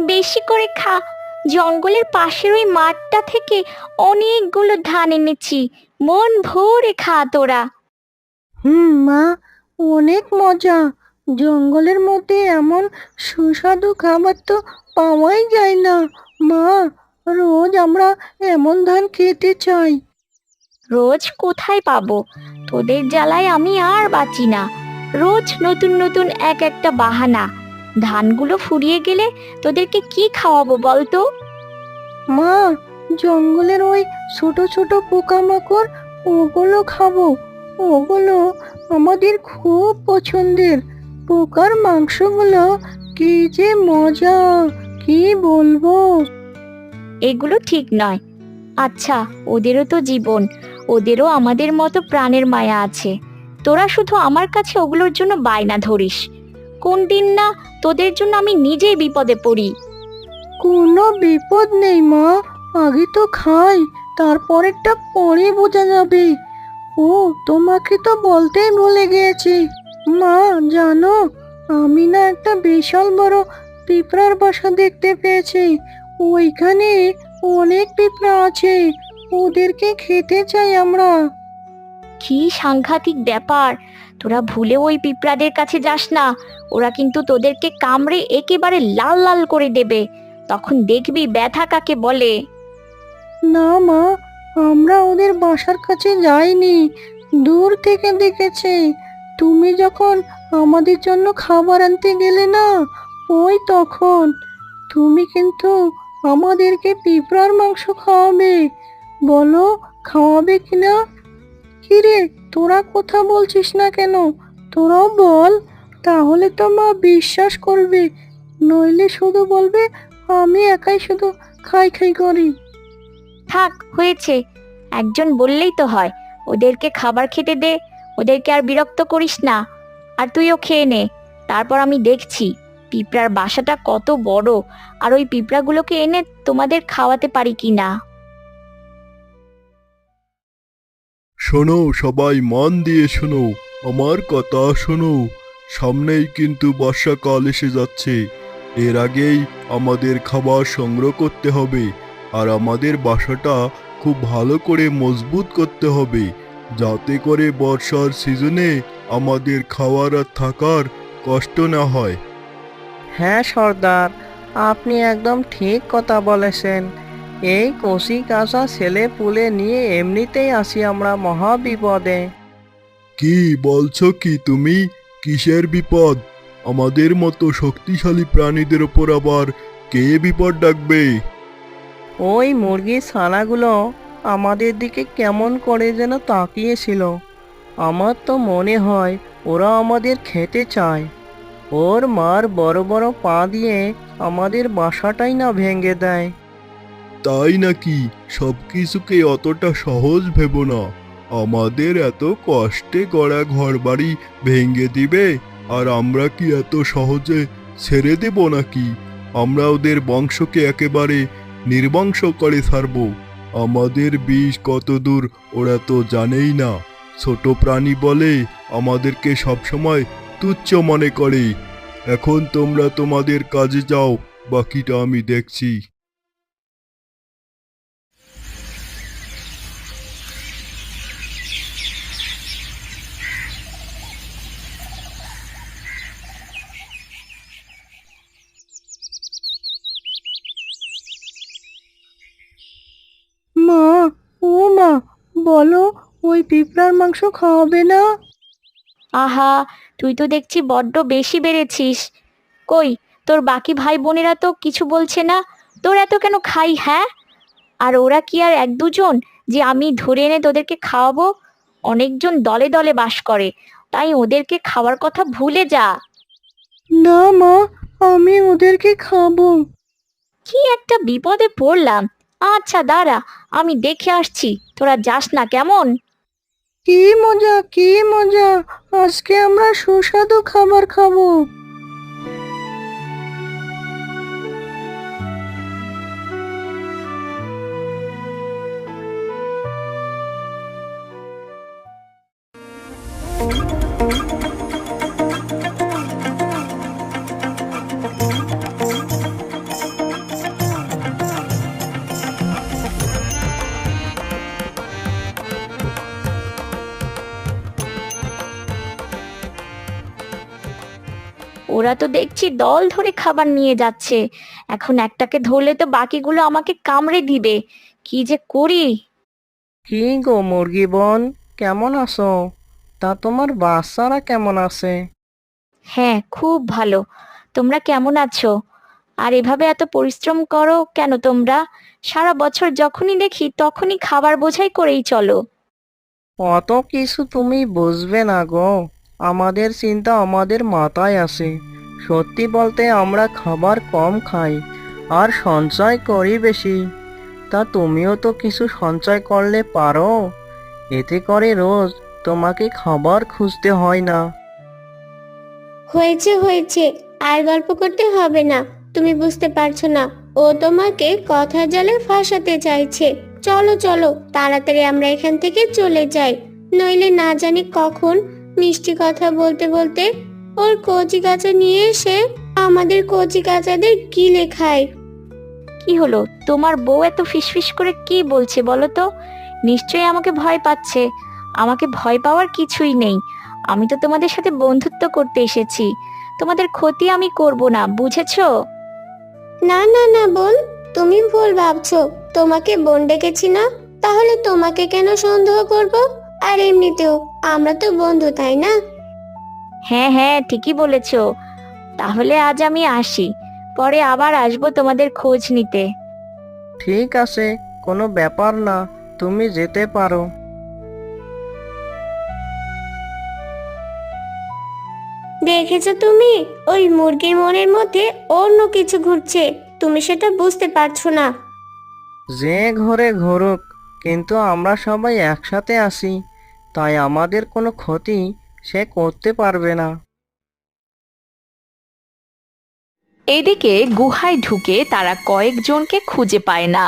বেশি করে খা। জঙ্গলের পাশের ওই মাঠটা থেকে অনেকগুলো ধান এনেছি, মন ভরে খা তোরা। মা, অনেক মজা। জঙ্গলের মধ্যে এমন সুস্বাদু খাবার তো পাওয়াই যায় না। মা, রোজ আমরা এমন ধান খেতে চাই। রোজ কোথায় পাবো? তোদের জ্বালায় আমি আর বাঁচি না। রোজ নতুন নতুন এক একটা বাহানা। ধানগুলো ফুরিয়ে গেলে তোদেরকে কি খাওয়াবো বলতো? মা, জঙ্গলের ওই ছোট ছোট পোকামাকড়, ওগুলো খাবো। ওগুলো আমাদের খুব পছন্দের। পোকার মাংসগুলো কি যে মজা, কি বলবো। এগুলো ঠিক নয়। আচ্ছা, ওদেরও তো জীবন, ওদেরও আমাদের মতো প্রাণের মায়া আছে। তোরা শুধু আমার কাছে ওগুলোর জন্য বায়না ধরিস। কোন দিন না তোদের জন্য আমি নিজেই বিপদে পড়ি। কোনো বিপদ নেই মা, আগে তো খাই, তারপরেরটা পরে বোঝা যাবে। ও, তোমাকে তো বলতেই ভুলে গিয়েছি। মা, জানো, আমি না একটা বিশাল বড় পিঁপড়ার বাসা দেখতে পেয়েছি। ওইখানে অনেক পিঁপড়া আছে, ওদেরকে খেতে চাই আমরা। কি সাংঘাতিক ব্যাপার! তোরা ভুলে ওই পিঁপড়াদের কাছে যাস না। ওরা কিন্তু তোদেরকে কামড়ে একেবারে লাল লাল করে দেবে। তখন দেখবি ব্যথা কাকে বলে। না মা, আমরা ওদের বাসার কাছে যাইনি, দূর থেকে দেখেছি। তুমি যখন আমাদের জন্য খাবার আনতে গেলে না, ওই তখন। তুমি কিন্তু আমাদেরকে পিঁপড়ার মাংস খাওয়াবে। বলো, খাওয়াবে কিনা? কিরে, তোরা কথা বলছিস না কেন? তোরাও বল, তাহলে তো মা বিশ্বাস করবে। নইলে শুধু বলবে আমি একাই শুধু খাই খাই করি। থাক, হয়েছে। একজন বললেই তো হয়। ওদেরকে খাবার খেতে দে। ওদেরকে আর বিরক্ত করিস না। আর তুইও খেয়ে নে। তারপর আমি দেখছি পিঁপড়ার বাসাটা কত বড়, আর ওই পিঁপড়াগুলোকে এনে তোমাদের খাওয়াতে পারি কিনা। শোনো, সবাই মন দিয়ে শোনো, আমার কথা শোনো। সামনেই কিন্তু বর্ষাকাল এসে যাচ্ছে। এর আগেই আমাদের খাবার সংগ্রহ করতে হবে, আর আমাদের বাসাটা খুব ভালো করে মজবুত করতে হবে, যাতে করে বর্ষার সিজনে আমাদের খাওয়ার আর থাকার কষ্ট না হয়। হ্যাঁ সর্দার, আপনি একদম ঠিক কথা বলেছেন। এই কচি কাঁচা ছেলে পুলে নিয়ে এমনিতেই আসি আমরা মহা বিপদে। কি বলছো কি তুমি? কিসের বিপদ? আমাদের মতো শক্তিশালী প্রাণীদের ওপর আবার কে বিপদ ডাকবে? ওই মুরগির ছানাগুলো আমাদের দিকে কেমন করে যেন তাকিয়েছিল। আমার তো মনে হয় ওরা আমাদের খেতে চায়। ওর মার বড় বড় পা দিয়ে আমাদের বাসাটাই না ভেঙে দেয়। তাই নাকি? সবকিছুকে অতটা সহজ ভেবো না। আমাদের এত কষ্টে গড়া ঘরবাড়ি ভেঙে দিবে, আর আমরা কি এত সহজে ছেড়ে দেব নাকি? আমরা ওদের বংশকে একেবারে নির্বংশ করে ছাড়বো। আমাদের বিষ কত দূর ওরা তো জানেই না। ছোট প্রাণী বলে আমাদেরকে সবসময় তুচ্ছ মনে করে। এখন তোমরা তোমাদের কাজে যাও, বাকিটা আমি দেখছি। মা, ও মা, বলো, ওই পিঁপড়ার মাংস খাওয়াবে না? আহা, তুই তো দেখছি বড্ড বেশি বেড়েছিস। কই, তোর বাকি ভাই বোনেরা তো কিছু বলছে না। তোর এত কেন খাই, হ্যাঁ? আর ওরা কি আর এক দুজন যে আমি ধরে এনে তোদেরকে খাওয়াবো? অনেকজন দলে দলে বাস করে, তাই ওদেরকে খাওয়ার কথা ভুলে যা। না মা, আমি ওদেরকে খাবো। কি একটা বিপদে পড়লাম। আচ্ছা দাঁড়া, আমি দেখে আসছি, তোরা যাস না কেমন। কি মজা, কি মজা! আজকে আমরা সুস্বাদু খাবার খাবো। ওরা তো দেখছি দল ধরে খাবার নিয়ে যাচ্ছে। এখন একটাকে ধরলে তো বাকিগুলো আমাকে কামড়ে দিবে। কি যে করি! কি গো মুরগি বোন, কেমন আছো? তা তোমার বাচ্চারা কেমন আছে? হ্যাঁ, খুব ভালো। তোমরা কেমন আছো? আর এভাবে এত পরিশ্রম করো কেন তোমরা? সারা বছর যখনই দেখি তখনই খাবার বোঝাই করেই চলো। অত কিছু তুমি বুঝবে না গো। আমাদের চিন্তা আমাদের মাথায় আছে। সত্যি বলতে আমরা খাবার কম খাই আর সঞ্চয় করি বেশি। তা তুমিও তো কিছু সঞ্চয় করলে পারো। এতে করে রোজ তোমাকে খাবার খুঁজতে হয় না। হয়েছে হয়েছে, আর গল্প করতে হবে না। তুমি বুঝতে পারছো না, ও তোমাকে কথা জালে ফাঁসাতে চাইছে। চলো চলো, তাড়াতাড়ি আমরা এখান থেকে চলে যাই, নইলে না জানি কখন মিষ্টি কথা বলতে বলতে ওর কচি কাঁচা নিয়ে এসে আমাদের কচি কাঁচাদের গিলে খায়। কি হলো, তোমার বউ এত ফিসফিস করে কি বলছে বলো তো? নিশ্চয়ই আমাকে ভয় পাচ্ছে। আমাকে ভয় পাওয়ার কিছুই নেই। আমি তো তোমাদের সাথে বন্ধুত্ব করতে এসেছি। তোমাদের ক্ষতি আমি করব না, বুঝেছো? না না না বোন, তুমি ভুল ভাবছো। তোমাকে বোন ডেকেছি না, তাহলে তোমাকে কেন সন্দেহ করব? আর এমনিতেও আমরা তো বন্ধু, তাই না? হ্যাঁ হ্যাঁ, ঠিকই বলেছো। তাহলে আজ আমি আসি, পরে আবার আসবো তোমাদের খোঁজ নিতে। ঠিক আছে, কোনো ব্যাপার না, তুমি যেতে পারো। দেখেছো তুমি, ওই মুরগির মনের মধ্যে অন্য কিছু ঘুরছে, তুমি সেটা বুঝতে পারছো না। যে ঘরে ঘুরুক, কিন্তু আমরা সবাই একসাথে আছি, তাই আমাদের কোনো ক্ষতি সে করতে পারবে না। এদিকে গুহায় ঢুকে তারা কয়েকজনকে খুঁজে পায় না।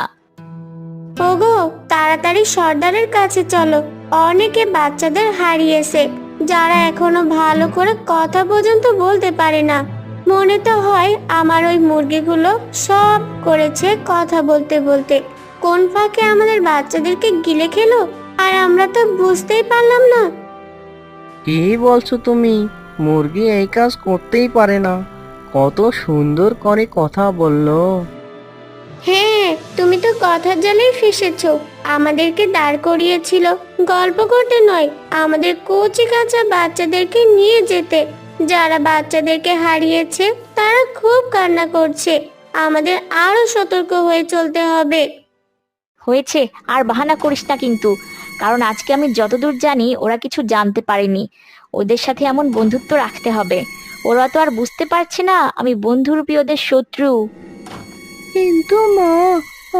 ওগো, তাড়াতাড়ি সর্দারের কাছে চলো। অনেকে বাচ্চাদের হারিয়েছে, যারা এখনো ভালো করে কথা পর্যন্ত বলতে পারে না। মনে তো হয় আমার ওই মুরগিগুলো সব করেছে কথা বলতে বলতে। কোন ফাঁকে আমাদের বাচ্চাদেরকে গিলে খেলো, আর আমরা তো বুঝতেই পারলাম না। কি বলছো তুমি? মুরগি এই কাজ করতেই পারে না। কত সুন্দর করে কথা বললো। হ্যাঁ, তুমি তো কথার জালেই ফেসেছো। আমাদেরকে দাঁড় করিয়েছিল গল্প করতে নয়, আমাদের কচি কাঁচা বাচ্চাদেরকে নিয়ে যেতে। যারা বাচ্চাদেরকে হারিয়েছে তারা খুব কান্না করছে। আমাদের আরো সতর্ক হয়ে চলতে হবে। হয়েছে, আর বাহানা করিস না কিন্তু। কারণ আজকে আমি যতদূর জানি ওরা কিছু জানতে পারেনি। ওদের সাথে এমন বন্ধুত্ব রাখতে হবে। ওরা তো আর বুঝতে পারছে না আমি বন্ধুরূপী ওদের শত্রু। কিন্তু মা,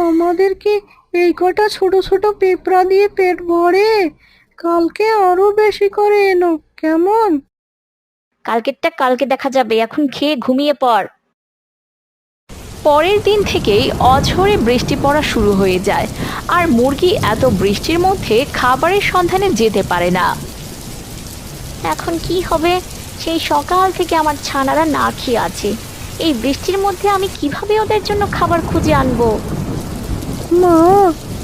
আমাদের কি এই কটা ছোট ছোট পেঁপড়া দিয়ে পেট ভরে? কালকে আরো বেশি করে এনো, কেমন? কালকেরটা কালকে দেখা যাবে, এখন খেয়ে ঘুমিয়ে পড়। পরের দিন থেকেই অঝোরে বৃষ্টি পড়া শুরু হয়ে যায়, আর মুরগি এত বৃষ্টির মধ্যে খাবারের সন্ধানে যেতে পারে না। এখন কি হবে? সেই সকাল থেকে আমার ছানারা না খেয়ে আছে। এই বৃষ্টির মধ্যে আমি কিভাবে ওদের জন্য খাবার খুঁজে আনবো? মা,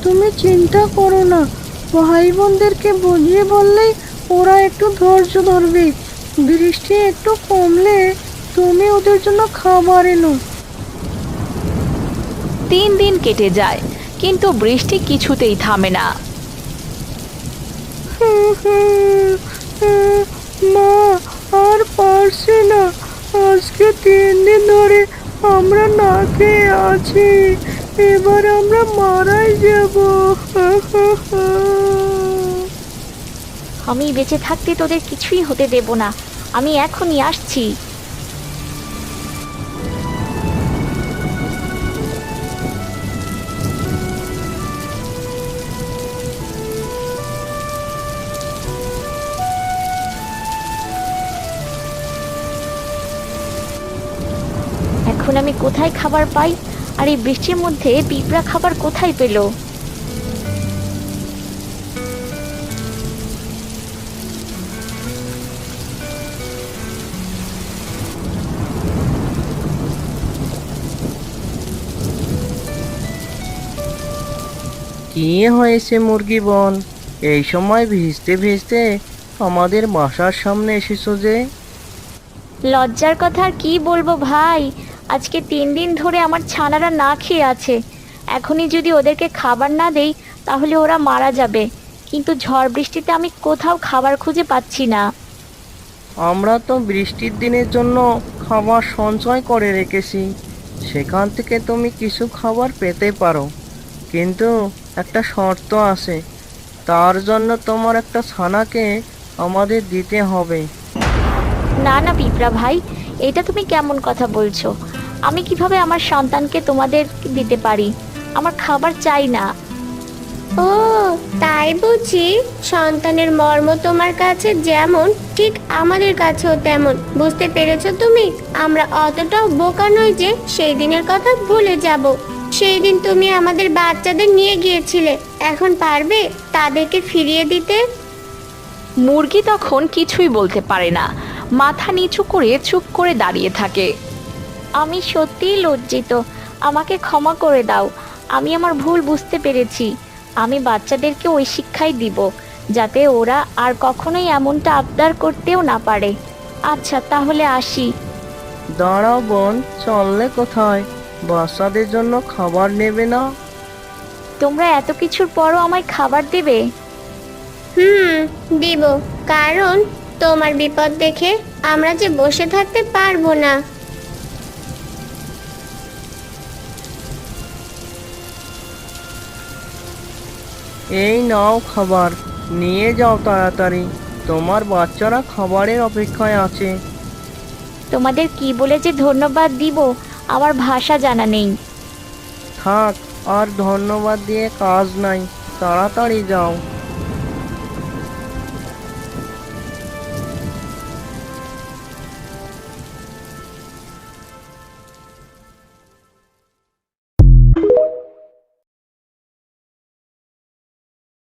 তুমি চিন্তা করো না। ভাই বোনদেরকে বুঝিয়ে বললেই ওরা একটু ধৈর্য ধরবে। বৃষ্টি একটু কমলে তুমি ওদের জন্য খাবার এনো। 3 দিন কেটে যায়, কিন্তু বৃষ্টি কিছুতেই থামে না। মা, আর পারছি না। আজকে 3 দিন ধরে আমরা না খেয়ে আছি। এবার আমরা মারাই যাব। আমি বেঁচে থাকতে তোদের কিছুই হতে দেব না। আমি এখনই আসছি। এখন আমি কোথায় খাবার পাই? আর এই বৃষ্টির মধ্যে পিঁপড়া খাবার কোথায় পেল? কি হয়েছে মুরগি বোন? এই সময় ভিজতে ভিজতে আমাদের বাসার সামনে এসেছো যে? লজ্জার কথা আর কি বলবো ভাই, আজকে 3 দিন ধরে আমার ছানারা না খেয়ে আছে। এখনই যদি ওদেরকে খাবার না দেই তাহলে ওরা মারা যাবে, কিন্তু ঝড় বৃষ্টিতে আমি কোথাও খাবার খুঁজে পাচ্ছি না। আমরা তো বৃষ্টির দিনের জন্য খাবার সঞ্চয় করে রেখেছি, সেখান থেকে তুমি কিছু খাবার পেতে পারো, কিন্তু একটা শর্ত আছে। তার জন্য তোমার একটা ছানাকে আমাদের দিতে হবে। না না পিঁপড়া ভাই, এটা তুমি কেমন কথা বলছো? আমি কিভাবে আমার সন্তানকে তোমাদের দিতে পারি? আমার খাবার চাই না। ও তাই বুঝি, সন্তানের মর্ম তোমার কাছে যেমন ঠিক আমাদের কাছেও তেমন। বুঝতে পেরেছো তুমি? আমরা অতটাও বোকা নই যে সেই দিনের কথা ভুলে যাব। সেই দিন তুমি আমাদের বাচ্চাদের নিয়ে গিয়েছিলে, এখন পারবে তাদেরকে ফিরিয়ে দিতে? মুরগি তখন কিছুই বলতে পারে না, মাথা নিচু করে চুপ করে দাঁড়িয়ে থাকে। আমি সত্যিই লজ্জিত, আমাকে ক্ষমা করে দাও। আমি আমার ভুল বুঝতে পেরেছি। আমি বাচ্চাদেরকে ওই শিক্ষাই দিব যাতে ওরা আর কখনোই এমনটা আবদার করতেও না পারে। আচ্ছা তাহলে আসি। দাঁড়াও বোন, চললে কোথায়? বাচ্চাদের জন্য খাবার নেবে না? তোমরা এত কিছুর পরও আমায় খাবার দেবে? দিব, কারণ তোমার বিপদ দেখে আমরা যে বসে থাকতে পারবো না। এই নাও খাবার, নিয়ে যাও তাড়াতাড়ি, তোমার বাচ্চারা খাবারের অপেক্ষায় আছে। তোমাদের কি বলে যে ধন্যবাদ দিব আমার ভাষা জানা নেই। থাক, আর ধন্যবাদ দিয়ে কাজ নাই, তাড়াতাড়ি যাও।